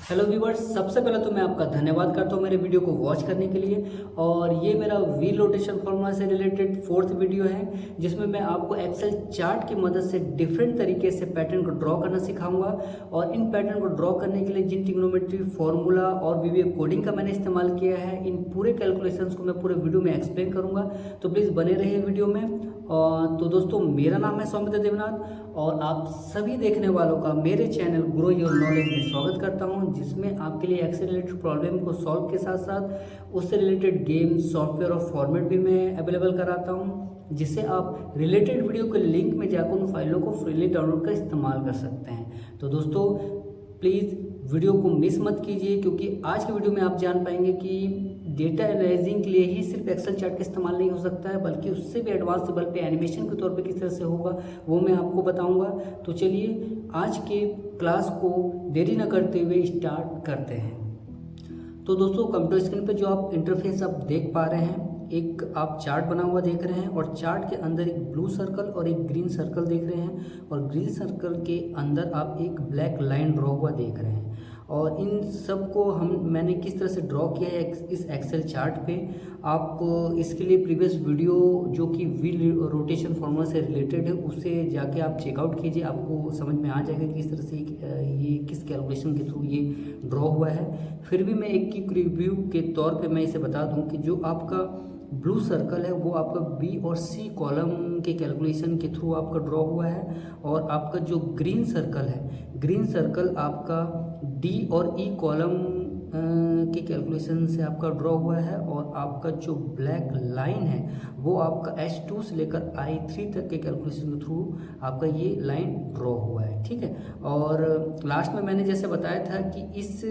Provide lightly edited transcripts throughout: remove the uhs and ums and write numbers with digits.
Hello viewers, सबसे पहले तो मैं आपका धन्यवाद करता हूँ मेरे वीडियो को वॉच करने के लिए। और ये मेरा व्हील रोटेशन फॉर्मूला से रिलेटेड फोर्थ वीडियो है, जिसमें मैं आपको एक्सेल चार्ट की मदद से डिफरेंट तरीके से पैटर्न को ड्रॉ करना सिखाऊंगा। और इन पैटर्न को ड्रॉ करने के लिए जिन ट्रिग्नोमेट्री फॉर्मूला और वीवीए कोडिंग का मैंने इस्तेमाल किया है, इन पूरे कैलकुलेशंस को मैं पूरे वीडियो में एक्सप्लेन करूँगा। तो प्लीज़ बने रहिए वीडियो में। तो दोस्तों, मेरा नाम है सौमित्र देवनाथ और आप सभी देखने वालों का मेरे चैनल ग्रो योर नॉलेज में स्वागत करता हूं, जिसमें आपके लिए एक्सेल रिलेटेड प्रॉब्लम को सॉल्व के साथ साथ उससे रिलेटेड गेम, सॉफ्टवेयर और फॉर्मेट भी मैं अवेलेबल कराता हूं, जिससे आप रिलेटेड वीडियो के लिंक में जाकर उन फाइलों को फ्रीली डाउनलोड कर इस्तेमाल कर सकते हैं। तो दोस्तों, प्लीज़ वीडियो को मिस मत कीजिए, क्योंकि आज की वीडियो में आप जान पाएंगे कि डेटा एनालाइजिंग के लिए ही सिर्फ एक्सेल चार्ट का इस्तेमाल नहीं हो सकता है, बल्कि उससे भी एडवांस लेवल पे एनिमेशन के तौर पे किस तरह से होगा वो मैं आपको बताऊंगा। तो चलिए आज के क्लास को देरी न करते हुए स्टार्ट करते हैं। तो दोस्तों, कंप्यूटर स्क्रीन पे जो आप इंटरफेस आप देख पा रहे हैं, एक आप चार्ट बना हुआ देख रहे हैं और चार्ट के अंदर एक ब्लू सर्कल और एक ग्रीन सर्कल देख रहे हैं, और ग्रीन सर्कल के अंदर आप एक ब्लैक लाइन ड्रॉ हुआ देख रहे हैं। और इन सब को मैंने किस तरह से ड्रॉ किया है इस एक्सेल चार्ट पे, आप इसके लिए प्रीवियस वीडियो जो कि व्हील रोटेशन फॉर्मूला से रिलेटेड है, उससे जाके आप चेकआउट कीजिए। आपको समझ में आ जाएगा कि किस तरह से ये किस कैलकुलेशन के थ्रू ये ड्रॉ हुआ है। फिर भी मैं एक क्विक रिव्यू के तौर पे मैं इसे बता दूं कि जो आपका ब्लू सर्कल है वो आपका बी और सी कॉलम के कैलकुलेशन के थ्रू आपका ड्रॉ हुआ है, और आपका जो ग्रीन सर्कल है, ग्रीन सर्कल आपका डी और ई कॉलम के कैलकुलेशन से आपका ड्रॉ हुआ है, और आपका जो ब्लैक लाइन है वो आपका H2 से लेकर I3 तक के कैलकुलेशन के थ्रू आपका ये लाइन ड्रॉ हुआ है। ठीक है। और लास्ट में मैंने जैसे बताया था कि इस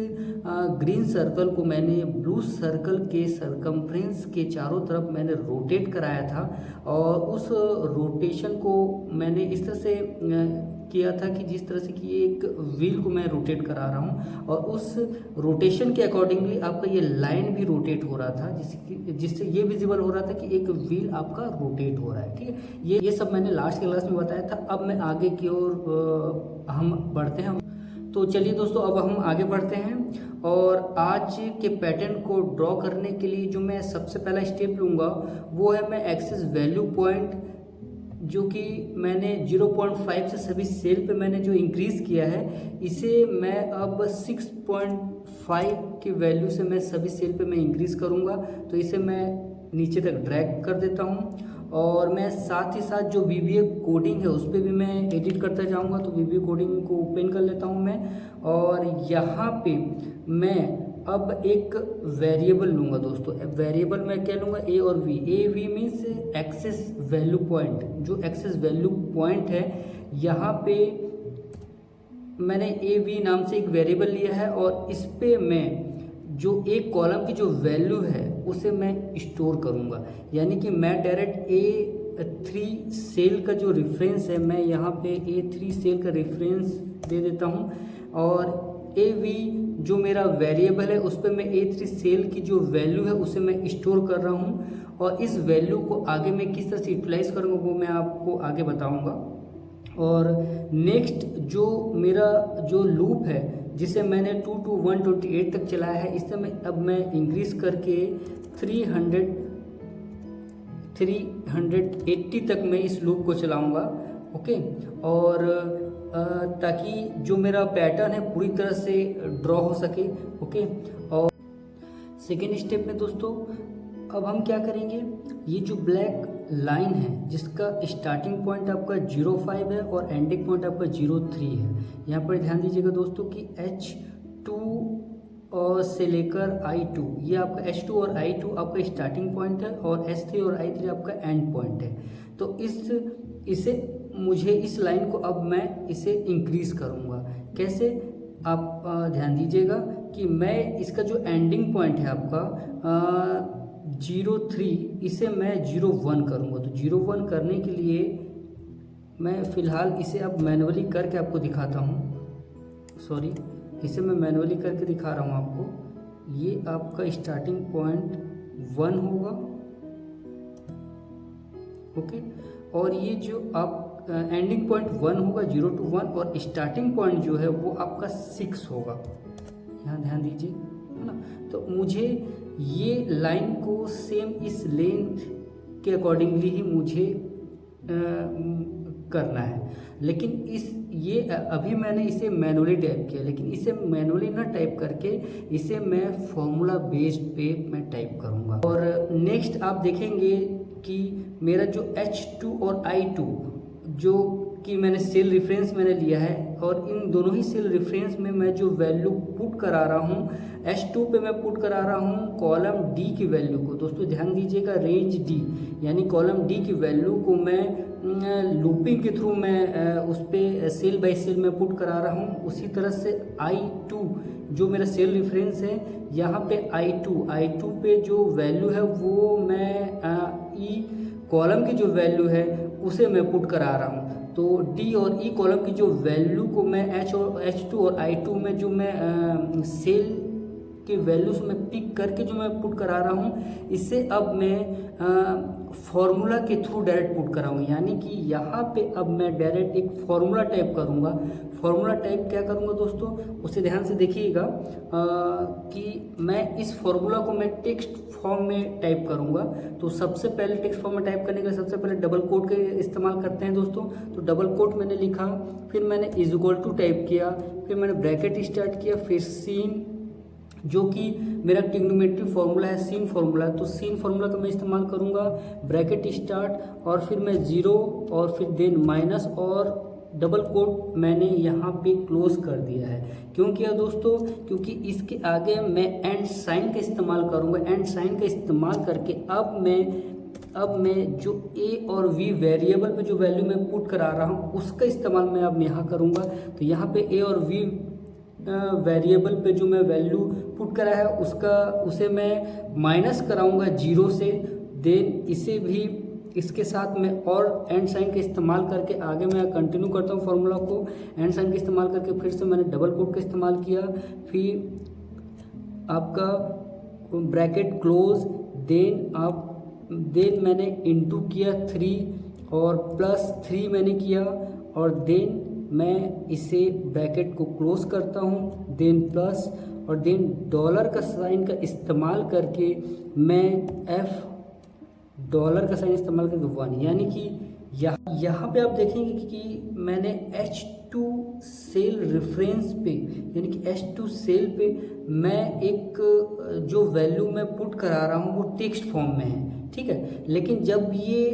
ग्रीन सर्कल को मैंने ब्लू सर्कल के सरकमफ्रेंस के चारों तरफ मैंने रोटेट कराया था, और उस रोटेशन को मैंने इस तरह से किया था कि जिस तरह से कि एक व्हील को मैं रोटेट करा रहा हूँ, और उस रोटेशन के अकॉर्डिंगली आपका ये लाइन भी रोटेट हो रहा था, जिससे ये विजिबल हो रहा था कि एक व्हील आपका रोटेट हो रहा है। ठीक है। ये सब मैंने लास्ट क्लास में बताया था। अब मैं आगे की ओर हम बढ़ते हैं। तो चलिए दोस्तों, अब हम आगे बढ़ते हैं, और आज के पैटर्न को ड्रॉ करने के लिए जो मैं सबसे पहला स्टेप लूँगा वो है, मैं एक्सेस वैल्यू पॉइंट जो कि मैंने 0.5 से सभी सेल पे मैंने जो इंक्रीज़ किया है, इसे मैं अब 6.5 की वैल्यू से मैं सभी सेल पे मैं इंक्रीज़ करूँगा। तो इसे मैं नीचे तक ड्रैग कर देता हूँ, और मैं साथ ही साथ जो वीवीए कोडिंग है उस पर भी मैं एडिट करता जाऊँगा। तो वीवीए कोडिंग को ओपन कर लेता हूँ मैं, और यहाँ पे मैं अब एक वेरिएबल लूँगा दोस्तों। वेरिएबल मैं क्या लूँगा, ए और V. A V means excess value point. जो एक्सेस वैल्यू पॉइंट है, यहाँ पे मैंने ए वी नाम से एक वेरिएबल लिया है, और इस पे मैं जो एक कॉलम की जो वैल्यू है उसे मैं स्टोर करूँगा। यानी कि मैं डायरेक्ट A3 सेल का जो रेफरेंस है, मैं यहाँ पे A3 सेल का रेफरेंस दे देता हूँ, और AV जो मेरा वेरिएबल है उस पर मैं A3 सेल की जो वैल्यू है उसे मैं स्टोर कर रहा हूँ, और इस वैल्यू को आगे मैं किस तरह से यूटिलाइज करूँगा वो मैं आपको आगे बताऊँगा। और नेक्स्ट जो मेरा जो लूप है, जिसे मैंने 2 to 128 तक चलाया है, इससे अब मैं इंक्रीज करके 380 तक मैं इस लूप को चलाऊँगा। ओके। और ताकि जो मेरा पैटर्न है पूरी तरह से ड्रॉ हो सके। ओके। और सेकेंड स्टेप में दोस्तों, अब हम क्या करेंगे, ये जो ब्लैक लाइन है जिसका स्टार्टिंग पॉइंट आपका 0.5 है और एंडिंग पॉइंट आपका 0.3 है, यहाँ पर ध्यान दीजिएगा दोस्तों कि H2 और से लेकर I2, ये आपका H2 और I2 आपका स्टार्टिंग पॉइंट है, और H3 और I3 आपका एंड पॉइंट है। तो मुझे इस लाइन को अब मैं इसे इंक्रीज करूँगा। कैसे, आप ध्यान दीजिएगा कि मैं इसका जो एंडिंग पॉइंट है आपका 0.3, इसे मैं 0.1 करूँगा। तो 0.1 करने के लिए मैं फ़िलहाल इसे अब मैनुअली करके आपको दिखाता हूँ। सॉरी, इसे मैं मैनुअली करके दिखा रहा हूँ आपको। ये आपका स्टार्टिंग पॉइंट 1 होगा। ओके। और ये जो आप एंडिंग पॉइंट 1 होगा, 0 to 1, और स्टार्टिंग पॉइंट जो है वो आपका 6 होगा। ध्यान दीजिए, है ना। तो मुझे ये लाइन को सेम इस लेंथ के अकॉर्डिंगली ही मुझे करना है। लेकिन ये अभी मैंने इसे मैनुअली टाइप किया, लेकिन इसे मैनुअली ना टाइप करके इसे मैं फॉर्मूला बेस्ड पे मैं टाइप करूँगा। और नेक्स्ट आप देखेंगे कि मेरा जो H2 और I2 जो कि मैंने सेल रेफरेंस मैंने लिया है, और इन दोनों ही सेल रेफरेंस में मैं जो वैल्यू पुट करा रहा हूँ, H2 पे मैं पुट करा रहा हूँ कॉलम D की वैल्यू को। दोस्तों ध्यान दीजिएगा, रेंज D यानी कॉलम D की वैल्यू को मैं लूपिंग के थ्रू मैं उस पर सेल बाय सेल में पुट करा रहा हूँ। उसी तरह से I2 जो मेरा सेल रेफरेंस है, यहाँ पे I2 पे जो वैल्यू है वो मैं E कॉलम की जो वैल्यू है उसे मैं पुट करा रहा हूँ। तो D और E कॉलम की जो वैल्यू को मैं H2 और I2 में जो मैं सेल के वैल्यूज में पिक करके जो मैं पुट करा रहा हूँ, इससे अब मैं फॉर्मूला के थ्रू डायरेक्ट पुट कराऊंगा। यानी कि यहाँ पे अब मैं डायरेक्ट एक फॉर्मूला टाइप करूँगा। फॉर्मूला टाइप क्या करूँगा दोस्तों, उसे ध्यान से देखिएगा कि मैं इस फॉर्मूला को मैं टेक्स्ट फॉर्म में टाइप करूँगा। तो सबसे पहले टेक्स्ट फॉर्म में टाइप करने के लिए सबसे पहले डबल कोट का इस्तेमाल करते हैं दोस्तों। तो डबल कोट मैंने लिखा, फिर मैंने इज इक्वल टू टाइप किया, फिर मैंने ब्रैकेट स्टार्ट किया, फिर सीन जो कि मेरा ट्रिग्नोमेट्री फार्मूला है, सीन फार्मूला, तो सीन फार्मूला का मैं इस्तेमाल करूँगा। ब्रैकेट स्टार्ट और फिर मैं जीरो और फिर देन माइनस और डबल कोट मैंने यहाँ पे क्लोज कर दिया है। क्यों किया दोस्तों, क्योंकि इसके आगे मैं एंड साइन का इस्तेमाल करूँगा। एंड साइन का इस्तेमाल करके अब मैं जो ए और वी वेरिएबल पे जो वैल्यू मैं पुट करा रहा हूँ उसका इस्तेमाल मैं अब यहाँ करूँगा। तो यहाँ पे ए और वी वेरिएबल पे जो मैं वैल्यू पुट करा है उसे मैं माइनस कराऊंगा जीरो से। देन इसे भी इसके साथ में और एंड साइन का इस्तेमाल करके आगे मैं कंटिन्यू करता हूँ फॉर्मूला को। एंड साइन का इस्तेमाल करके फिर से मैंने डबल कोट का इस्तेमाल किया, फिर आपका ब्रैकेट क्लोज, देन मैंने इनटू किया 3 और प्लस 3 मैंने किया, और देन मैं इसे ब्रैकेट को क्लोज करता हूँ, देन प्लस और देन डॉलर का साइन का इस्तेमाल करके मैं डॉलर का साइन इस्तेमाल करके 1, यानी कि यहाँ पे आप देखेंगे कि मैंने H2 सेल रेफरेंस पे यानी कि H2 सेल पे मैं एक जो वैल्यू मैं पुट करा रहा हूँ वो टेक्स्ट फॉर्म में है, ठीक है। लेकिन जब ये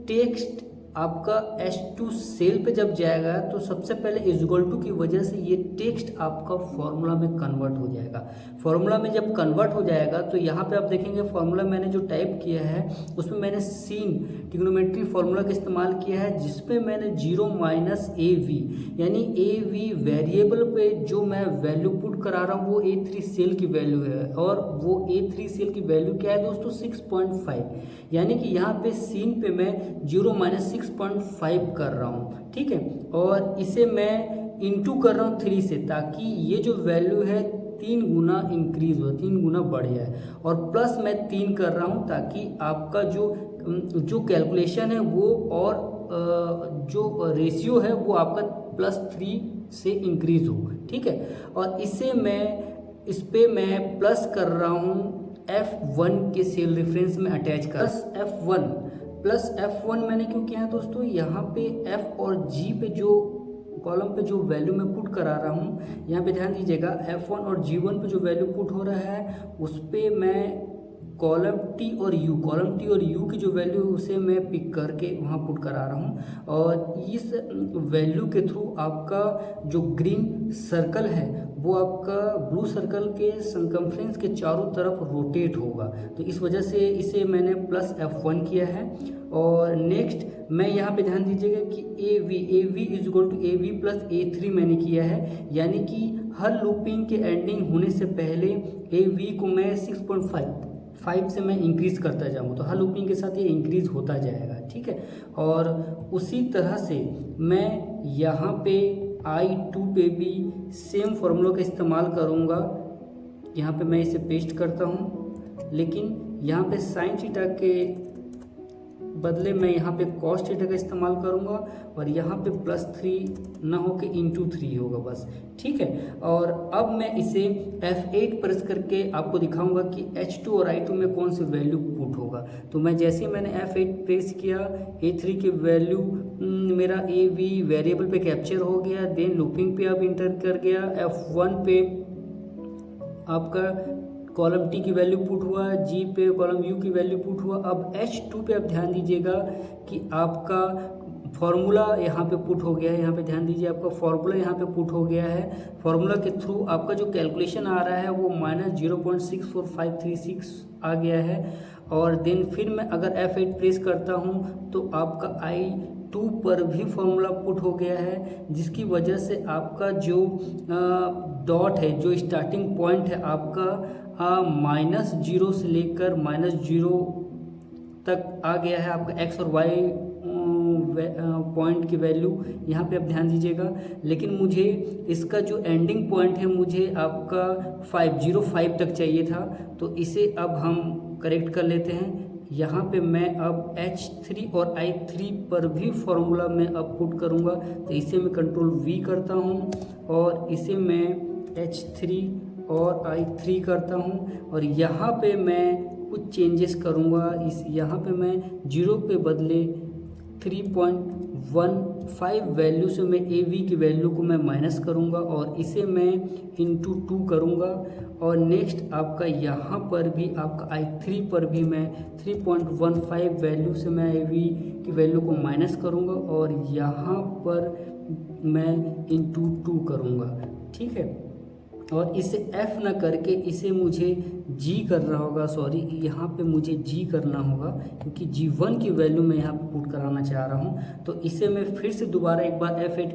टेक्स्ट आपका H2 सेल पे जब जाएगा तो सबसे पहले इज इक्वल टू की वजह से ये टेक्स्ट आपका फॉर्मूला में कन्वर्ट हो जाएगा। फॉर्मूला में जब कन्वर्ट हो जाएगा तो यहाँ पे आप देखेंगे फॉर्मूला मैंने जो टाइप किया है उसमें मैंने सीन ट्रिग्नोमेट्री फॉर्मूला का इस्तेमाल किया है, जिसपे मैंने 0 माइनस AV यानी AV वेरिएबल पे जो मैं वैल्यू पुट करा रहा हूँ वो A3 सेल की वैल्यू है, और वो A3 सेल की वैल्यू क्या है दोस्तों 6.5, यानी कि यहाँ पे सीन पे मैं 0 माइनस 6.5 कर रहा हूँ, ठीक है। और इसे मैं इंटू कर रहा हूँ 3 से, ताकि ये जो वैल्यू है 3 गुना इंक्रीज हो, 3 गुना बढ़ जाए, और प्लस मैं 3 कर रहा हूँ ताकि आपका जो कैलकुलेशन है वो और जो रेशियो है वो आपका +3 से इंक्रीज हो, ठीक है। और इस पे मैं प्लस कर रहा हूँ F1 के सेल रेफरेंस में अटैच कर प्लस F1 मैंने क्यों किया है दोस्तों, यहाँ पे F और G पे जो कॉलम पे जो वैल्यू मैं पुट करा रहा हूँ, यहाँ पे ध्यान दीजिएगा F1 और G1 पे जो वैल्यू पुट हो रहा है उस पे मैं कॉलम T और U की जो वैल्यू उसे मैं पिक करके वहाँ पुट करा रहा हूँ, और इस वैल्यू के थ्रू आपका जो ग्रीन सर्कल है वो आपका ब्लू सर्कल के सरकमफ्रेंस के चारों तरफ रोटेट होगा। तो इस वजह से इसे मैंने प्लस F1 किया है। और नेक्स्ट मैं यहाँ पे ध्यान दीजिएगा कि AV is equal to AV plus A3 मैंने किया है, यानी कि हर लूपिंग के एंडिंग होने से पहले AV को मैं 6.5 से मैं इंक्रीज़ करता जाऊँ, तो हर लूपिंग के साथ ये इंक्रीज़ होता जाएगा, ठीक है। और उसी तरह से मैं यहाँ पे I2 पे भी सेम फार्मूला का इस्तेमाल करूँगा। यहाँ पे मैं इसे पेस्ट करता हूँ, लेकिन यहाँ पे साइन थीटा के बदले मैं यहाँ पे कॉस थीटा का इस्तेमाल करूँगा और यहाँ पे +3 ना हो के ×3 होगा बस, ठीक है। और अब मैं इसे F8 प्रेस करके आपको दिखाऊंगा कि H2 और I2 में कौन सी वैल्यू पुट होगा। तो मैं जैसे ही मैंने F8 प्रेस किया, A3 की वैल्यू मेरा AV वेरिएबल पे कैप्चर हो गया, देन लूपिंग पे अब इंटर कर गया, F1 पे आपका कॉलम टी की वैल्यू पुट हुआ, जी पे कॉलम यू की वैल्यू पुट हुआ। अब H2 पे आप ध्यान दीजिएगा कि आपका फॉर्मूला यहाँ पे पुट हो गया है, यहाँ पे ध्यान दीजिए आपका फॉर्मूला यहाँ पे पुट हो गया है। फॉर्मूला के थ्रू आपका जो कैलकुलेशन आ रहा है वो -0.64536 आ गया है। और देन फिर मैं अगर F8 प्रेस करता हूँ तो आपका I2 पर भी फॉर्मूला पुट हो गया है, जिसकी वजह से आपका जो डॉट है, जो स्टार्टिंग पॉइंट है आपका -0 से लेकर -0 तक आ गया है। आपका एक्स और वाई पॉइंट की वैल्यू यहाँ पे आप ध्यान दीजिएगा। लेकिन मुझे इसका जो एंडिंग पॉइंट है मुझे आपका 505 तक चाहिए था, तो इसे अब हम करेक्ट कर लेते हैं। यहाँ पे मैं अब H3 और I3 पर भी फॉर्मूला में अब पुट करूँगा, तो इसे मैं Ctrl+V करता हूँ और इसे मैं H3 और I3 करता हूँ और यहाँ पे मैं कुछ चेंजेस करूँगा। इस यहाँ पे मैं 0 के बदले 3.15 वैल्यू से मैं AV की वैल्यू को मैं माइनस करूँगा और इसे मैं ×2 करूँगा। और नेक्स्ट आपका यहाँ पर भी आपका I3 पर भी मैं 3.15 वैल्यू से मैं AV की वैल्यू को माइनस करूँगा और यहाँ पर मैं ×2 करूँगा, ठीक है। और इसे F ना करके इसे मुझे G करना होगा, सॉरी यहाँ पे मुझे G करना होगा क्योंकि G1 की वैल्यू मैं यहाँ पे पुट कराना चाह रहा हूँ। तो इसे मैं फिर से दोबारा एक बार F8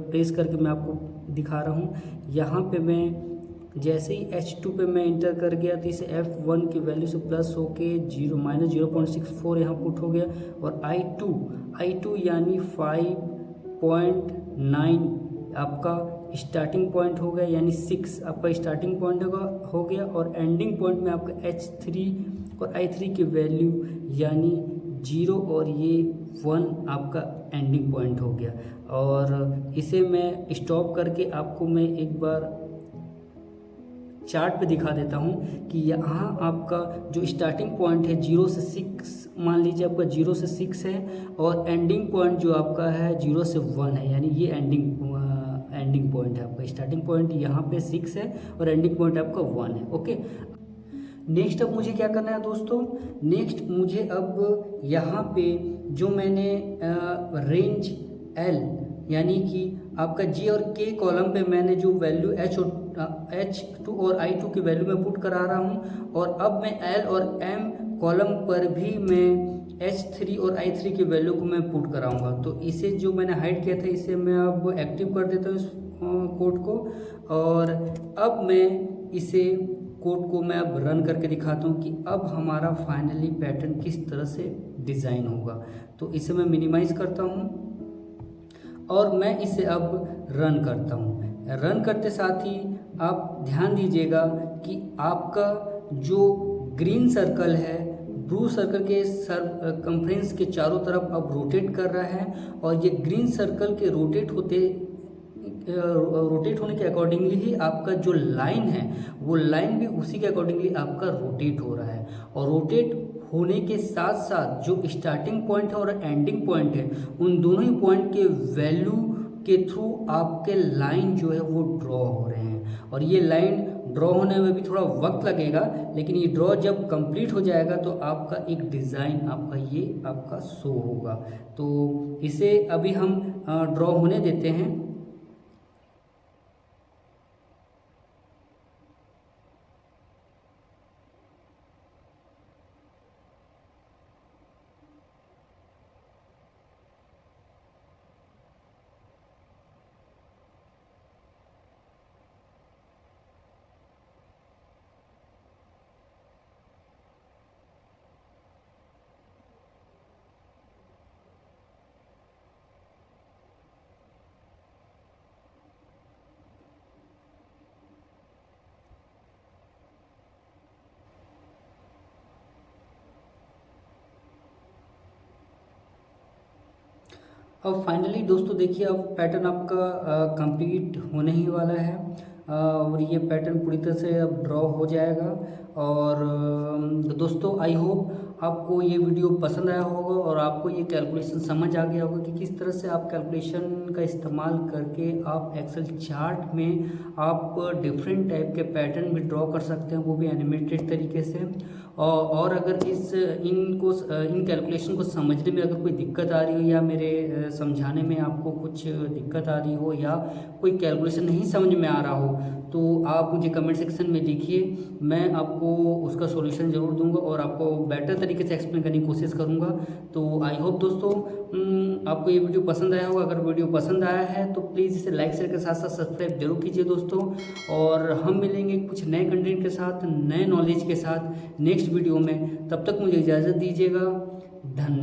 प्रेस करके मैं आपको दिखा रहा हूँ। यहाँ पे मैं जैसे ही H2 पे मैं इंटर कर गया तो इसे F1 की वैल्यू से प्लस होके -0.64 यहाँ पुट हो गया और I2 यानी 5.9 आपका स्टार्टिंग पॉइंट हो गया, यानी 6 आपका स्टार्टिंग पॉइंट हो गया और एंडिंग पॉइंट में आपका H3 और I3 की वैल्यू यानी 0 और ये 1 आपका एंडिंग पॉइंट हो गया। और इसे मैं स्टॉप करके आपको मैं एक बार चार्ट पे दिखा देता हूँ कि यहाँ आपका जो स्टार्टिंग पॉइंट है 0 से 6, मान लीजिए आपका 0 से 6 है और एंडिंग पॉइंट जो आपका है 0 से 1 है, यानी ये एंडिंग पॉइंट है। आपका स्टार्टिंग पॉइंट यहाँ पे 6 है और एंडिंग पॉइंट आपका 1 है, ओके। नेक्स्ट अब मुझे क्या करना है दोस्तों, नेक्स्ट मुझे अब यहाँ पे जो मैंने रेंज L यानी कि आपका G और K कॉलम पे मैंने जो वैल्यू H2 और I2 की वैल्यू मैं पुट करा रहा हूँ और अब मैं L और M कॉलम पर भी मैं H3 और I3 की वैल्यू को मैं पुट कराऊंगा। तो इसे जो मैंने हाइड किया था इसे मैं अब एक्टिव कर देता हूँ इस कोड को और अब मैं इसे कोड को मैं अब रन करके दिखाता हूँ कि अब हमारा फाइनली पैटर्न किस तरह से डिज़ाइन होगा। तो इसे मैं मिनिमाइज़ करता हूँ और मैं इसे अब रन करता हूँ। रन करते साथ ही आप ध्यान दीजिएगा कि आपका जो ग्रीन सर्कल है ब्लू सर्कल के कंफ्रेंस के चारों तरफ अब रोटेट कर रहा है और ये ग्रीन सर्कल के रोटेट होने के अकॉर्डिंगली ही आपका जो लाइन है वो लाइन भी उसी के अकॉर्डिंगली आपका रोटेट हो रहा है। और रोटेट होने के साथ साथ जो स्टार्टिंग पॉइंट है और एंडिंग पॉइंट है उन दोनों ही पॉइंट के वैल्यू के थ्रू आपके लाइन जो है वो ड्रॉ हो रहे हैं। और ये लाइन ड्रॉ होने में भी थोड़ा वक्त लगेगा, लेकिन ये ड्रॉ जब कंप्लीट हो जाएगा तो आपका एक डिज़ाइन आपका शो होगा। तो इसे अभी हम ड्रॉ होने देते हैं। अब फाइनली दोस्तों देखिए, अब पैटर्न आपका कंप्लीट होने ही वाला है, और ये पैटर्न पूरी तरह से अब ड्रॉ हो जाएगा। और दोस्तों आई होप आपको ये वीडियो पसंद आया होगा और आपको ये कैलकुलेशन समझ आ गया होगा कि किस तरह से आप कैलकुलेशन का इस्तेमाल करके आप एक्सेल चार्ट में आप डिफरेंट टाइप के पैटर्न भी ड्रॉ कर सकते हैं, वो भी एनिमेटेड तरीके से। और अगर इन कैलकुलेशन को समझने में अगर कोई दिक्कत आ रही हो, या मेरे समझाने में आपको कुछ दिक्कत आ रही हो, या कोई कैलकुलेशन नहीं समझ में आ रहा हो, तो आप मुझे कमेंट सेक्शन में लिखिए, मैं आपको उसका सॉल्यूशन ज़रूर दूंगा और आपको बेटर तरीके से एक्सप्लेन करने की कोशिश करूंगा। तो आई होप दोस्तों आपको ये वीडियो पसंद आया होगा। अगर वीडियो पसंद आया है तो प्लीज़ इसे लाइक शेयर के साथ साथ सब्सक्राइब जरूर कीजिए दोस्तों। और हम मिलेंगे कुछ नए कंटेंट के साथ, नए नॉलेज के साथ नेक्स्ट वीडियो में। तब तक मुझे इजाज़त दीजिएगा। धन्यवाद।